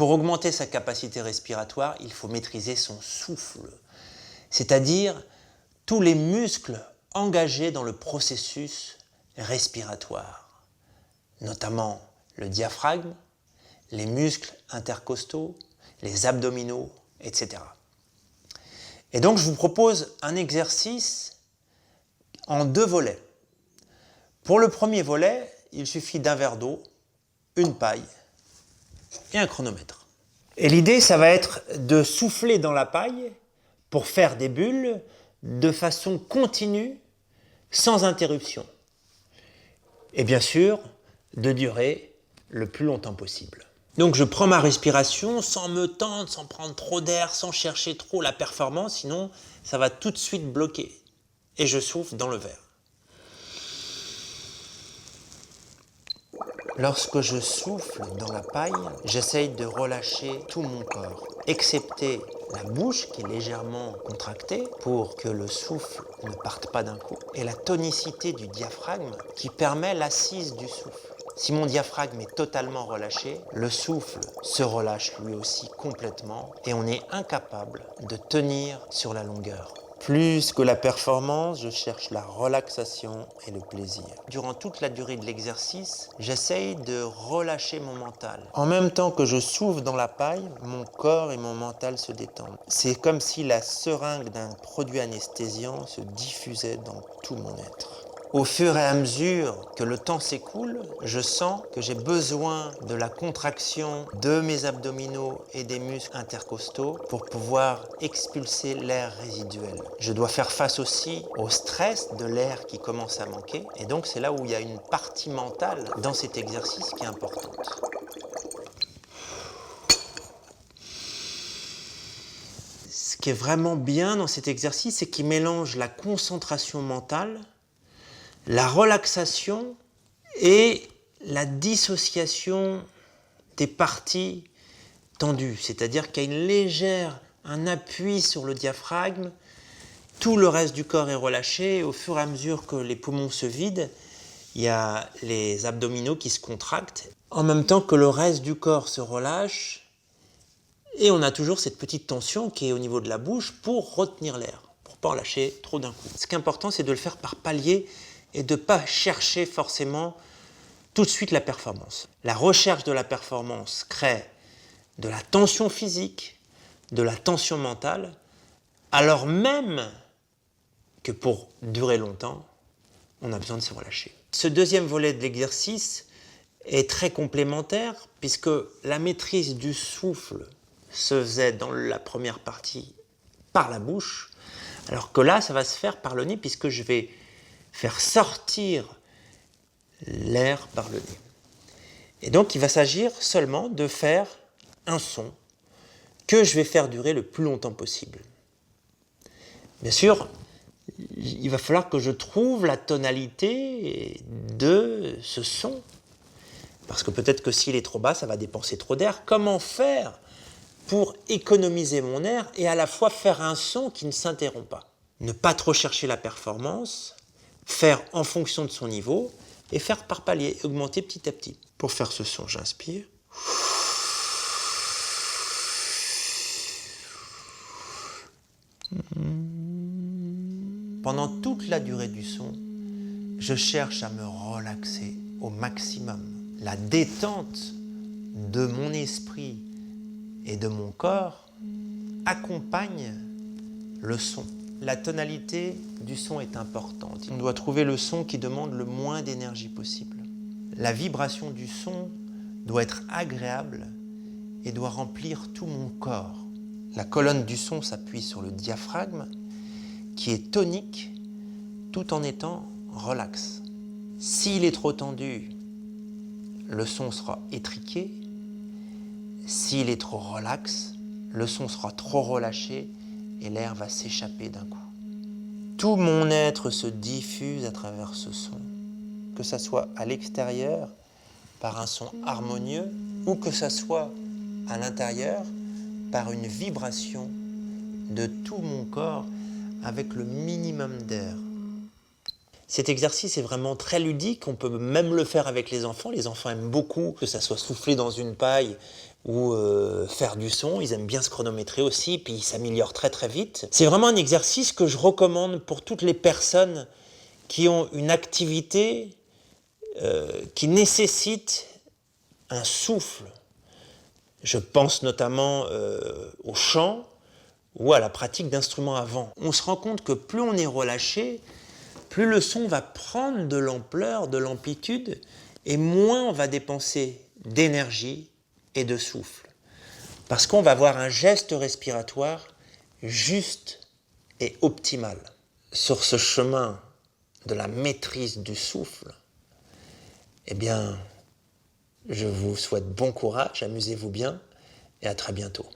Pour augmenter sa capacité respiratoire, il faut maîtriser son souffle, c'est-à-dire tous les muscles engagés dans le processus respiratoire, notamment le diaphragme, les muscles intercostaux, les abdominaux, etc. Et donc je vous propose un exercice en 2 volets. Pour le premier volet, il suffit d'un verre d'eau, une paille et un chronomètre. Et l'idée, ça va être de souffler dans la paille pour faire des bulles de façon continue, sans interruption. Et bien sûr, de durer le plus longtemps possible. Donc je prends ma respiration sans me tendre, sans prendre trop d'air, sans chercher trop la performance, sinon ça va tout de suite bloquer. Et je souffle dans le verre. Lorsque je souffle dans la paille, j'essaye de relâcher tout mon corps, excepté la bouche qui est légèrement contractée pour que le souffle ne parte pas d'un coup, et la tonicité du diaphragme qui permet l'assise du souffle. Si mon diaphragme est totalement relâché, le souffle se relâche lui aussi complètement et on est incapable de tenir sur la longueur. Plus que la performance, je cherche la relaxation et le plaisir. Durant toute la durée de l'exercice, j'essaye de relâcher mon mental. En même temps que je souffle dans la paille, mon corps et mon mental se détendent. C'est comme si la seringue d'un produit anesthésiant se diffusait dans tout mon être. Au fur et à mesure que le temps s'écoule, je sens que j'ai besoin de la contraction de mes abdominaux et des muscles intercostaux pour pouvoir expulser l'air résiduel. Je dois faire face aussi au stress de l'air qui commence à manquer. Et donc c'est là où il y a une partie mentale dans cet exercice qui est importante. Ce qui est vraiment bien dans cet exercice, c'est qu'il mélange la concentration mentale, la relaxation et la dissociation des parties tendues. C'est-à-dire qu'il y a un appui sur le diaphragme, tout le reste du corps est relâché, et au fur et à mesure que les poumons se vident, il y a les abdominaux qui se contractent, en même temps que le reste du corps se relâche, et on a toujours cette petite tension qui est au niveau de la bouche pour retenir l'air, pour ne pas en lâcher trop d'un coup. Ce qui est important, c'est de le faire par paliers, et de ne pas chercher forcément tout de suite la performance. La recherche de la performance crée de la tension physique, de la tension mentale, alors même que pour durer longtemps, on a besoin de se relâcher. Ce deuxième volet de l'exercice est très complémentaire puisque la maîtrise du souffle se faisait dans la première partie par la bouche, alors que là, ça va se faire par le nez puisque je vais faire sortir l'air par le nez. Et donc, il va s'agir seulement de faire un son que je vais faire durer le plus longtemps possible. Bien sûr, il va falloir que je trouve la tonalité de ce son. Parce que peut-être que s'il est trop bas, ça va dépenser trop d'air. Comment faire pour économiser mon air et à la fois faire un son qui ne s'interrompt pas? Ne pas trop chercher la performance, faire en fonction de son niveau et faire par palier, augmenter petit à petit. Pour faire ce son, j'inspire. Pendant toute la durée du son, je cherche à me relaxer au maximum. La détente de mon esprit et de mon corps accompagne le son. La tonalité du son est importante. On doit trouver le son qui demande le moins d'énergie possible. La vibration du son doit être agréable et doit remplir tout mon corps. La colonne du son s'appuie sur le diaphragme qui est tonique tout en étant relax. S'il est trop tendu, le son sera étriqué. S'il est trop relax, le son sera trop relâché et l'air va s'échapper d'un coup. Tout mon être se diffuse à travers ce son, que ça soit à l'extérieur par un son harmonieux ou que ça soit à l'intérieur par une vibration de tout mon corps avec le minimum d'air. Cet exercice est vraiment très ludique, on peut même le faire avec les enfants. Les enfants aiment beaucoup que ça soit soufflé dans une paille ou faire du son. Ils aiment bien se chronométrer aussi, puis ils s'améliorent très très vite. C'est vraiment un exercice que je recommande pour toutes les personnes qui ont une activité qui nécessite un souffle. Je pense notamment au chant ou à la pratique d'instruments à vent. On se rend compte que plus on est relâché, plus le son va prendre de l'ampleur, de l'amplitude, et moins on va dépenser d'énergie et de souffle. Parce qu'on va avoir un geste respiratoire juste et optimal. Sur ce chemin de la maîtrise du souffle, eh bien, je vous souhaite bon courage, amusez-vous bien et à très bientôt.